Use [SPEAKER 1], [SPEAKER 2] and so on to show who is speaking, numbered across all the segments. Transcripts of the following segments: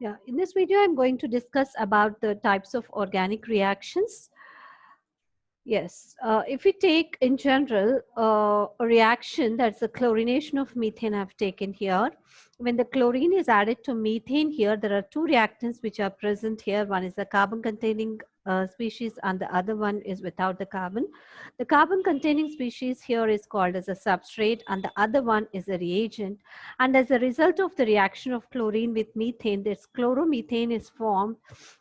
[SPEAKER 1] Yeah, in this video, I'm going to discuss about the types of organic reactions. Yes, if we take in general a reaction, that's the chlorination of methane I've taken here. When the chlorine is added to methane here, there are two reactants which are present here. One is the carbon containing species and the other one is without the carbon. The carbon containing species here is called as a substrate and the other one is a reagent. And as a result of the reaction of chlorine with methane, this chloromethane is formed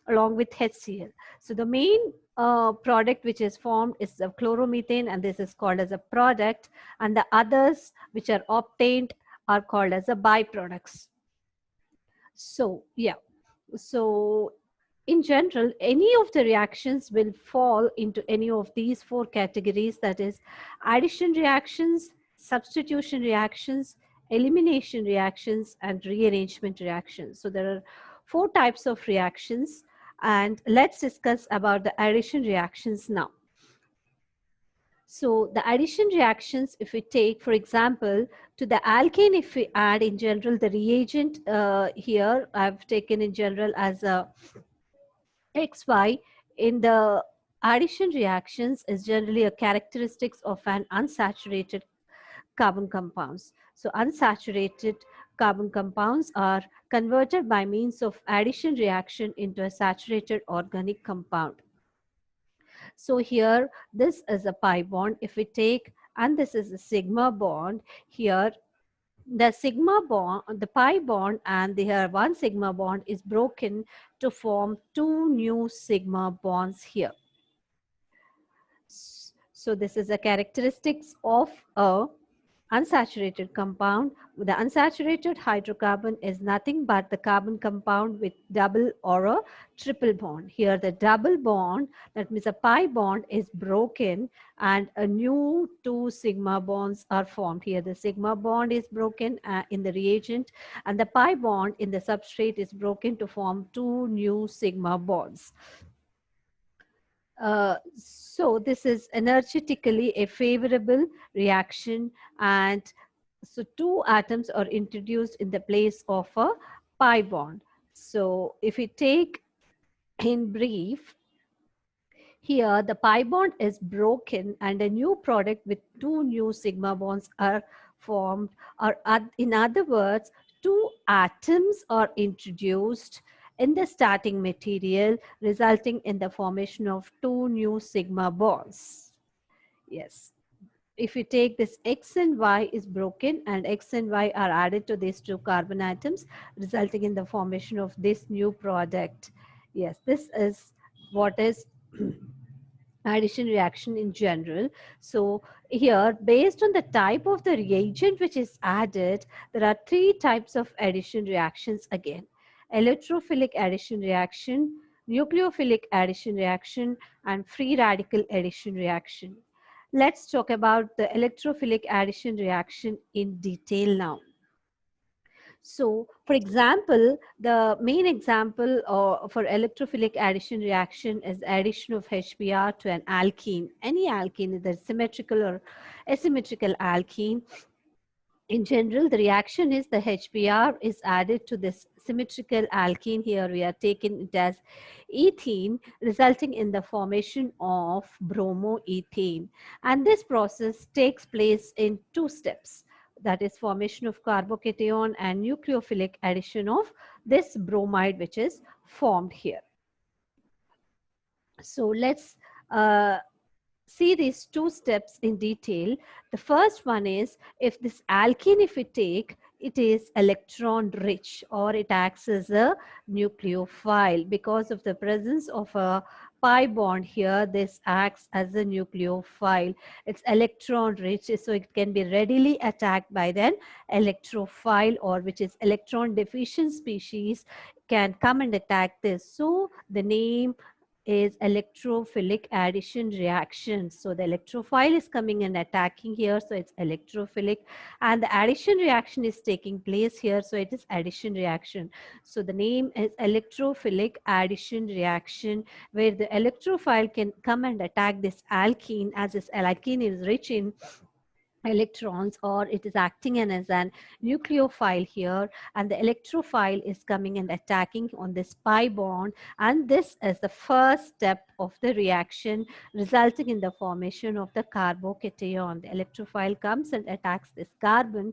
[SPEAKER 1] along with HCl. So the main product which is formed is the chloromethane and this is called as a product, and the others which are obtained are called as a byproducts. So yeah, so in general any of the reactions will fall into any of these four categories, that is addition reactions, substitution reactions, elimination reactions and rearrangement reactions. So there are four types of reactions and let's discuss about the addition reactions now. So the addition reactions, if we take, for example, to the alkane, if we add in general the reagent here, I've taken in general as a XY in the addition reactions is generally a characteristics of an unsaturated carbon compounds. So unsaturated carbon compounds are converted by means of addition reaction into a saturated organic compound. So here, this is a pi bond. If we take, and this is a sigma bond, here the sigma bond, the pi bond and the here one sigma bond is broken to form two new sigma bonds here. So this is a characteristics of a unsaturated compound. The unsaturated hydrocarbon is nothing but the carbon compound with double or a triple bond. Here the double bond, that means a pi bond, is broken and a new two sigma bonds are formed. Here the sigma bond is broken in the reagent and the pi bond in the substrate is broken to form two new sigma bonds. So this is energetically a favorable reaction, and so two atoms are introduced in the place of a pi bond. So if we take in brief, here the pi bond is broken and a new product with two new sigma bonds are formed, or in other words, two atoms are introduced in the starting material, resulting in the formation of two new sigma bonds. Yes. If you take this X and Y is broken and X and Y are added to these two carbon atoms, resulting in the formation of this new product. Yes, this is what is addition reaction in general. So here, based on the type of the reagent which is added, there are three types of addition reactions again: electrophilic addition reaction, nucleophilic addition reaction, and free radical addition reaction. Let's talk about the electrophilic addition reaction in detail now. So, for example, the main example for electrophilic addition reaction is addition of HBr to an alkene. Any alkene, either symmetrical or asymmetrical alkene. In general, the reaction is the HBr is added to this symmetrical alkene. Here we are taking it as ethene, resulting in the formation of bromoethane. And this process takes place in two steps. That is formation of carbocation and nucleophilic addition of this bromide which is formed here. So let's see these two steps in detail. The first one is, if this alkene, if we take, it is electron rich or it acts as a nucleophile. Because of the presence of a pi bond here, this acts as a nucleophile. It's electron rich, so it can be readily attacked by then electrophile, or which is electron deficient species, can come and attack this. So the name is electrophilic addition reaction. So the electrophile is coming and attacking here, so it's electrophilic, and the addition reaction is taking place here, so it is addition reaction. So the name is electrophilic addition reaction, where the electrophile can come and attack this alkene, as this alkene is rich in electrons, or it is acting as an nucleophile here, and the electrophile is coming and attacking on this pi bond, and this is the first step of the reaction resulting in the formation of the carbocation. The electrophile comes and attacks this carbon,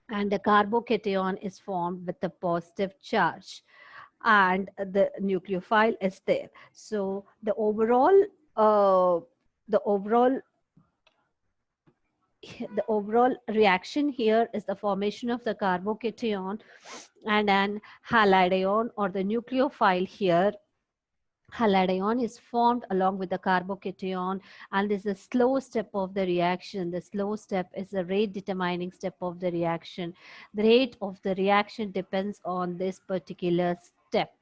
[SPEAKER 1] and the carbocation is formed with a positive charge, and the nucleophile is there. So uh, the overall the overall reaction here is the formation of the carbocation and an halide ion, or the nucleophile here. Halide ion is formed along with the carbocation, and this is a slow step of the reaction. The slow step is the rate determining step of the reaction. The rate of the reaction depends on this particular step.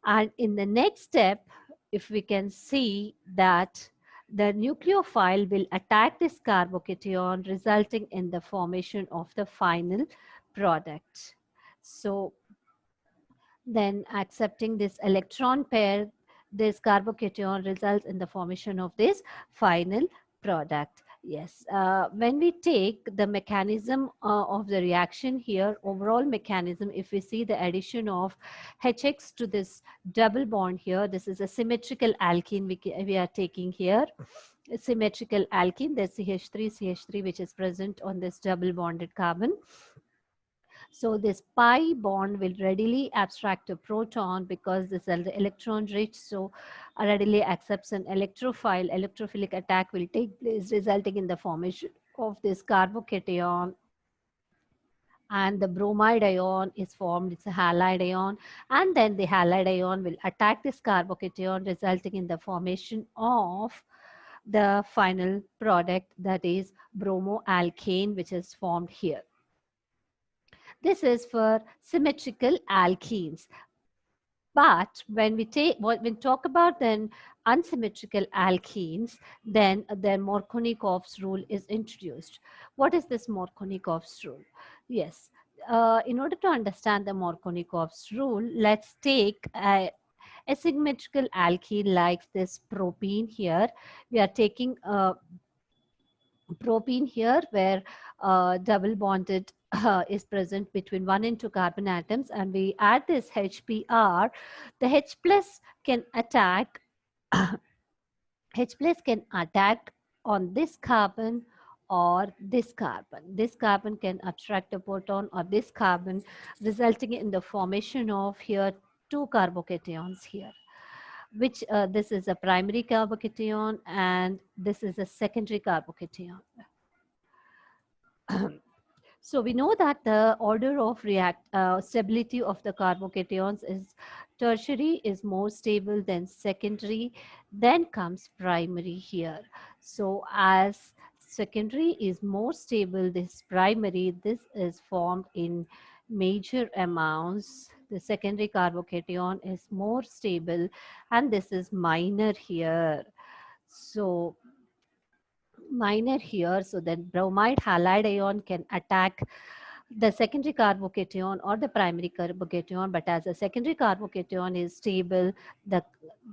[SPEAKER 1] And in the next step, if we can see that the nucleophile will attack this carbocation, resulting in the formation of the final product. So then accepting this electron pair, this carbocation results in the formation of this final product. Yes, when we take the mechanism of the reaction here, overall mechanism, if we see the addition of HX to this double bond here, this is a symmetrical alkene we are taking here. A symmetrical alkene, there's CH3, which is present on this double bonded carbon. So this pi bond will readily abstract a proton because this is electron rich, so readily accepts an electrophile. Electrophilic attack will take place, resulting in the formation of this carbocation, and the bromide ion is formed. It's a halide ion, and then the halide ion will attack this carbocation, resulting in the formation of the final product, that is bromoalkane, which is formed here. This is for symmetrical alkenes. But when we talk about then unsymmetrical alkenes, then the Markovnikov's rule is introduced. What is this Markovnikov's rule? Yes. In order to understand the Markovnikov's rule, let's take a symmetrical alkene like this propene here. We are taking propene here, where double bonded is present between 1 and 2 carbon atoms, and we add this HBr. The H plus can attack H plus can attack on this carbon or this carbon. This carbon can abstract a proton, or this carbon, resulting in the formation of here 2 carbocations here, which this is a primary carbocation and this is a secondary carbocation. So we know that the order of stability of the carbocations is tertiary is more stable than secondary, then comes primary here. So as secondary is more stable, this primary, this is formed in major amounts. The secondary carbocation is more stable, and this is minor here. So minor here, so then bromide halide ion can attack the secondary carbocation or the primary carbocation, but as a secondary carbocation is stable, the,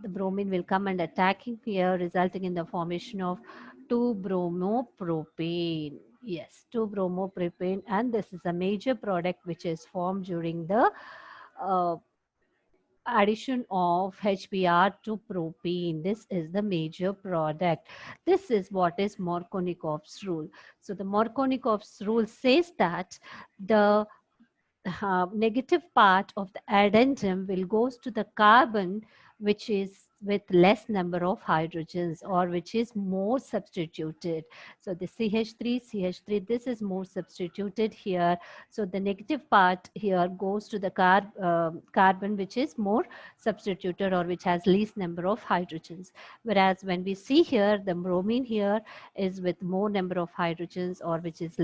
[SPEAKER 1] the bromine will come and attacking here, resulting in the formation of 2-bromopropane. Yes, 2-bromopropane, and this is a major product which is formed during the uh, addition of HBr to propene. This is the major product. This is what is Markovnikov's rule. So the Markovnikov's rule says that the negative part of the addendum will goes to the carbon which is with less number of hydrogens, or which is more substituted. So the CH3, this is more substituted here. So the negative part here goes to the carbon which is more substituted, or which has least number of hydrogens. Whereas when we see here, the bromine here is with more number of hydrogens, or which is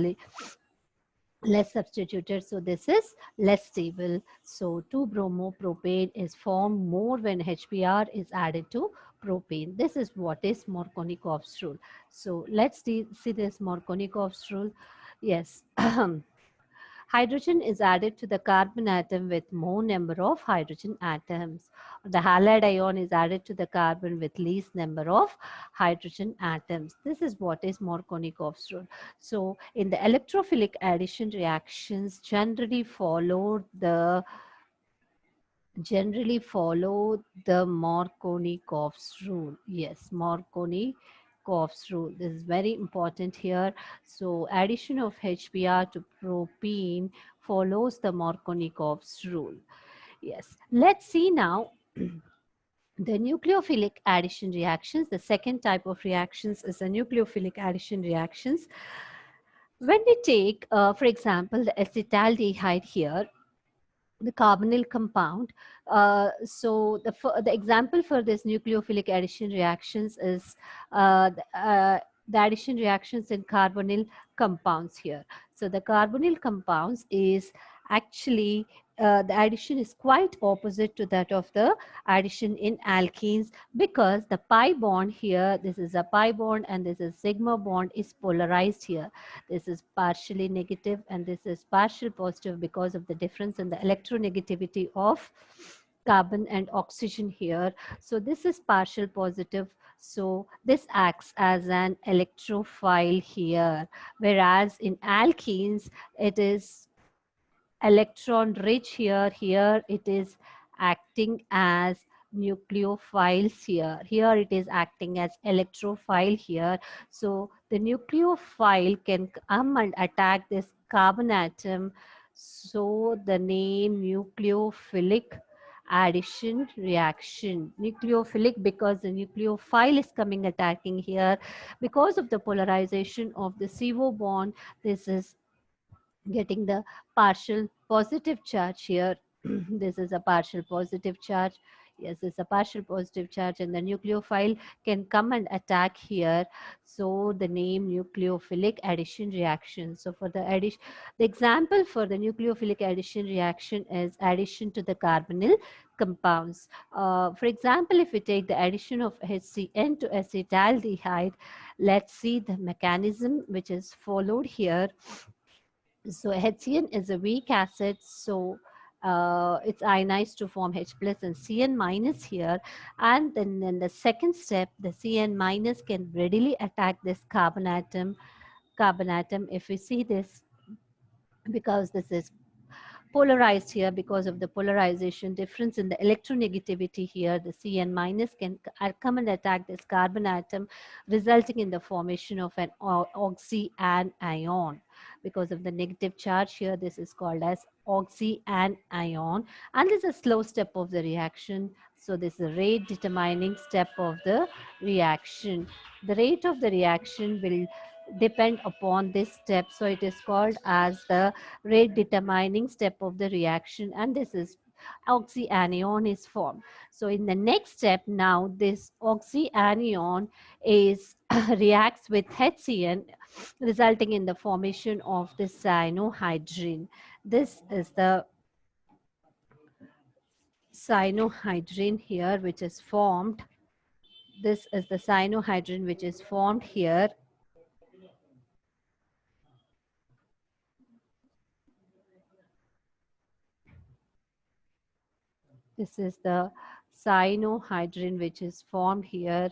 [SPEAKER 1] less substituted, so this is less stable. So 2-bromopropane is formed more when HBr is added to propane. This is what is Markovnikov's rule. So let's see this Markovnikov's rule. Yes. Hydrogen is added to the carbon atom with more number of hydrogen atoms. The halide ion is added to the carbon with least number of hydrogen atoms. This is what is Markovnikov's rule. So in the electrophilic addition reactions generally follow the Markovnikov's rule. Yes, Markovnikov's rule. This is very important here. So addition of HBr to propene follows the Markovnikov's rule. Yes, let's see now the nucleophilic addition reactions. The second type of reactions is the nucleophilic addition reactions. When we take, for example, the acetaldehyde here, the carbonyl compound. So the example for this nucleophilic addition reactions is the addition reactions in carbonyl compounds here. So the carbonyl compounds is actually the addition is quite opposite to that of the addition in alkenes, because the pi bond here, this is a pi bond and this is sigma bond, is polarized here. This is partially negative and this is partial positive because of the difference in the electronegativity of carbon and oxygen here. So this is partial positive. So this acts as an electrophile here. Whereas in alkenes, it is electron rich here. Here it is acting as nucleophiles here. Here it is acting as electrophile here. So the nucleophile can come and attack this carbon atom. So the name nucleophilic addition reaction. Nucleophilic because the nucleophile is coming attacking here. Because of the polarization of the CO bond, this is getting the partial positive charge here. This is a partial positive charge. Yes, it's a partial positive charge, and the nucleophile can come and attack here. So the name nucleophilic addition reaction. So for the addition, the example for the nucleophilic addition reaction is addition to the carbonyl compounds. For example, if we take the addition of HCN to acetaldehyde, let's see the mechanism which is followed here. So HCN is a weak acid, so it's ionized to form H plus and Cn minus here. And then in the second step, the Cn minus can readily attack this carbon atom. If we see this, because this is polarized here, because of the polarization difference in the electronegativity here, the Cn minus can come and attack this carbon atom, resulting in the formation of an oxyanion. Because of the negative charge here, this is called as oxyanion, and this is a slow step of the reaction. So this is a rate determining step of the reaction. The rate of the reaction will depend upon this step, so it is called as the rate determining step of the reaction, and this is oxyanion is formed. So in the next step, now this oxyanion is reacts with HCN, resulting in the formation of the cyanohydrin. This is the cyanohydrin here which is formed. This is the cyanohydrin which is formed here. This is the cyanohydrin which is formed here.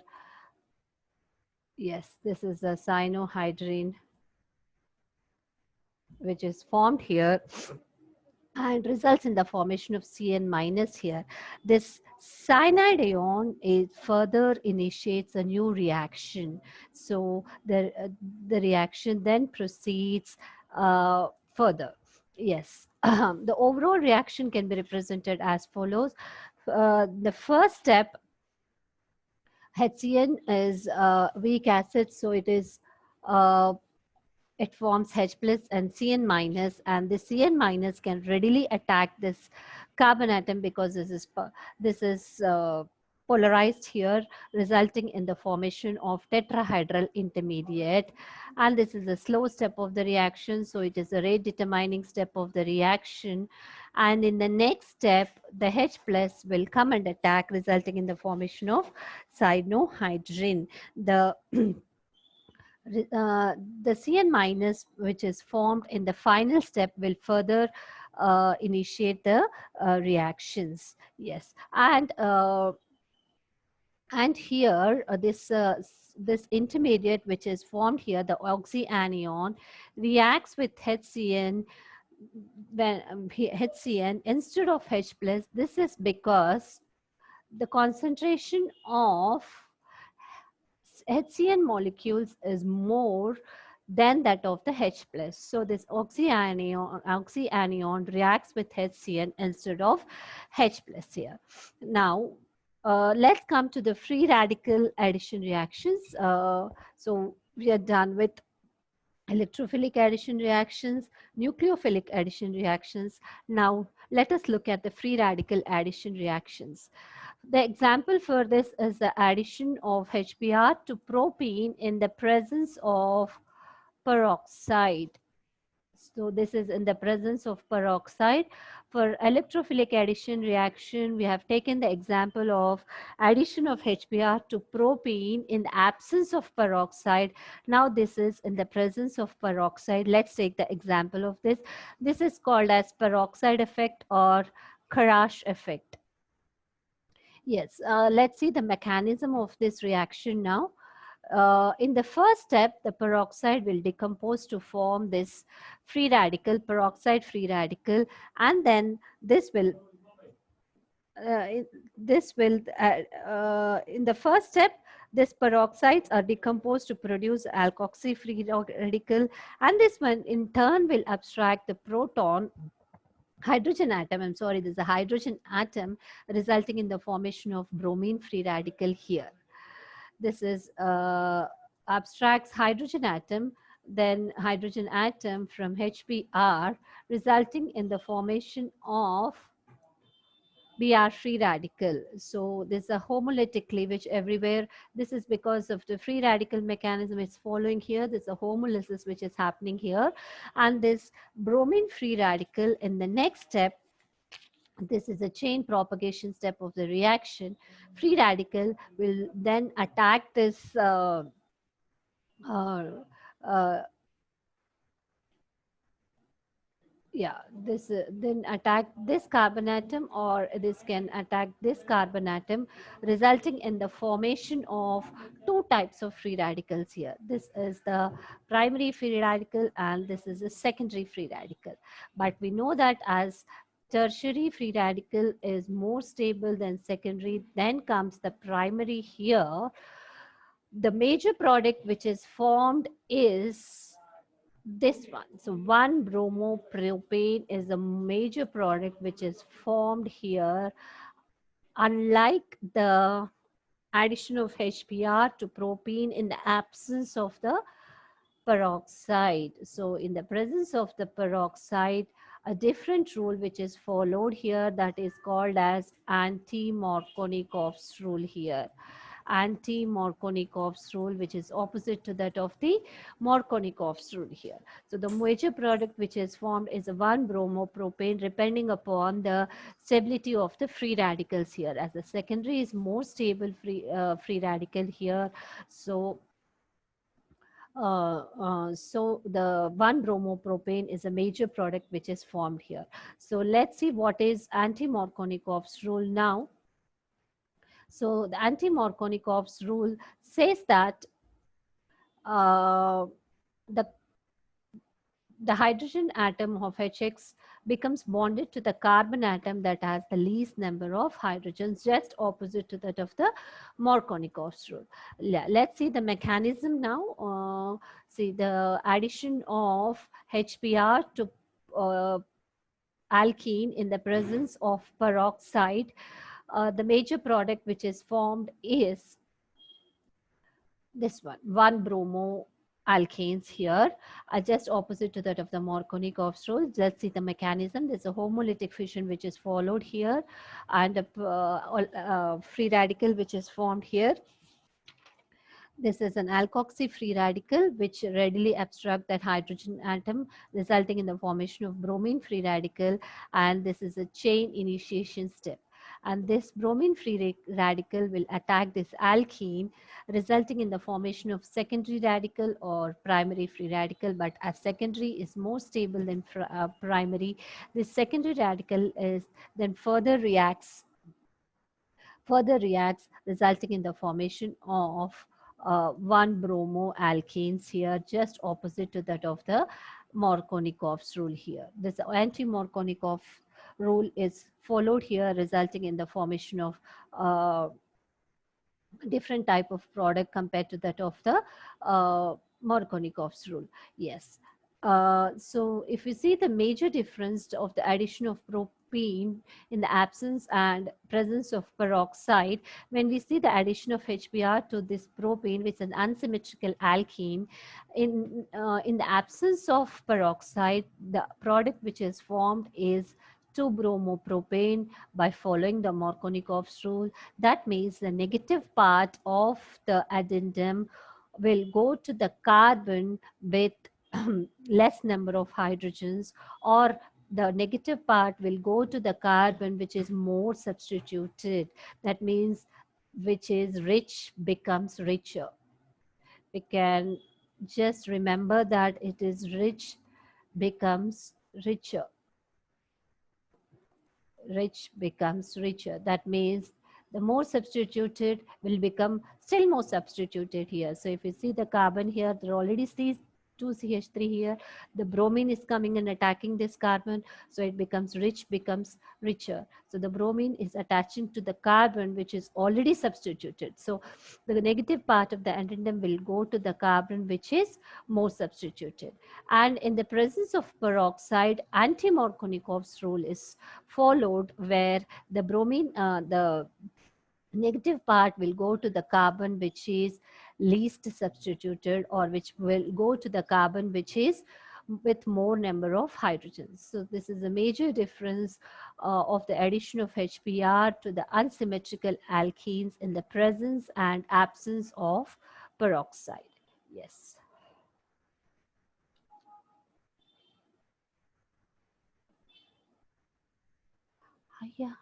[SPEAKER 1] Yes, this is the cyanohydrin which is formed here and results in the formation of Cn minus here. This cyanide ion further initiates a new reaction. So the reaction then proceeds further. Yes, the overall reaction can be represented as follows. The first step, HCN is weak acid, so it forms H plus and Cn minus, and the Cn minus can readily attack this carbon atom because this is polarized here, resulting in the formation of tetrahedral intermediate. And this is a slow step of the reaction, so it is a rate determining step of the reaction. And in the next step, the H plus will come and attack, resulting in the formation of cyanohydrin. The The Cn minus, which is formed in the final step, will further initiate the reactions. Yes, and here this intermediate which is formed here, the oxyanion, reacts with HCN when HCN instead of H plus. This is because the concentration of HCN molecules is more than that of the H plus. So this oxyanion reacts with HCN instead of H plus here. Now, let's come to the free radical addition reactions. So we are done with electrophilic addition reactions, nucleophilic addition reactions. Now, let us look at the free radical addition reactions. The example for this is the addition of HBr to propene in the presence of peroxide. So this is in the presence of peroxide. For electrophilic addition reaction, we have taken the example of addition of HBr to propene in the absence of peroxide. Now this is in the presence of peroxide. Let's take the example of this. This is called as peroxide effect or Kharash effect. Yes, let's see the mechanism of this reaction now. In the first step, the peroxide will decompose to form this free radical, peroxide free radical, and then this will in the first step, these peroxides are decomposed to produce alkoxy free radical, and this one in turn will abstract the proton hydrogen atom. I'm sorry, there's a hydrogen atom, resulting in the formation of bromine free radical here. This is abstracts hydrogen atom, then hydrogen atom from HBr, resulting in the formation of Br free radical. So there's a homolytic cleavage everywhere. This is because of the free radical mechanism it's following here. There's a homolysis which is happening here. And this bromine free radical in the next step, this is a chain propagation step of the reaction. Free radical will then attack this uh, uh, yeah, this then attack this carbon atom, or this can attack this carbon atom, resulting in the formation of two types of free radicals here. This is the primary free radical and this is a secondary free radical. But we know that as tertiary free radical is more stable than secondary, then comes the primary here. The major product which is formed is this one. So 1-bromopropane is a major product which is formed here. Unlike the addition of HBr to propene in the absence of the peroxide. So in the presence of the peroxide, a different rule which is followed here, that is called as anti-Markovnikov's rule here. Anti-Markovnikov's rule, which is opposite to that of the Markovnikov's rule here. So the major product which is formed is a 1-bromopropane, depending upon the stability of the free radicals here. As the secondary is more stable free radical here, so so the 1-bromopropane is a major product which is formed here. So let's see what is anti-Markovnikov's rule now. So the anti-Markovnikov's rule says that the hydrogen atom of HX becomes bonded to the carbon atom that has the least number of hydrogens, just opposite to that of the Markovnikov's rule. Let's see the mechanism now. See the addition of HBr to alkene in the presence of peroxide. The major product which is formed is this one, 1-bromo alkanes here, just opposite to that of the Markovnikov's rule. Let's see the mechanism. There's a homolytic fission which is followed here, and a free radical which is formed here. This is an alkoxy free radical which readily abstract that hydrogen atom, resulting in the formation of bromine free radical, and this is a chain initiation step. and this bromine free radical will attack this alkene, resulting in the formation of secondary radical or primary free radical. But as secondary is more stable than primary, this secondary radical is then further reacts, resulting in the formation of one bromoalkanes here, just opposite to that of the Markovnikov's rule here. This anti-Markovnikov rule is followed here, resulting in the formation of different type of product compared to that of the Markovnikov's rule. Yes. So if you see the major difference of the addition of propene in the absence and presence of peroxide, when we see the addition of HBr to this propane, which is an unsymmetrical alkene, in the absence of peroxide, the product which is formed is 2-bromopropane by following the Markovnikov's rule. That means the negative part of the addendum will go to the carbon with less number of hydrogens, or the negative part will go to the carbon which is more substituted. That means which is rich becomes richer. We can just remember that it is rich becomes richer. Rich becomes richer. That means the more substituted will become still more substituted here. So if you see the carbon here, there already sees 2CH3 here. The bromine is coming and attacking this carbon. So it becomes rich, becomes richer. So the bromine is attaching to the carbon, which is already substituted. So the negative part of the addendum will go to the carbon, which is more substituted. And in the presence of peroxide, anti-Markovnikov's rule is followed, where the bromine, the negative part will go to the carbon which is least substituted, or which will go to the carbon which is with more number of hydrogens. So this is a major difference of the addition of HBr to the unsymmetrical alkenes in the presence and absence of peroxide. Yes. Yeah.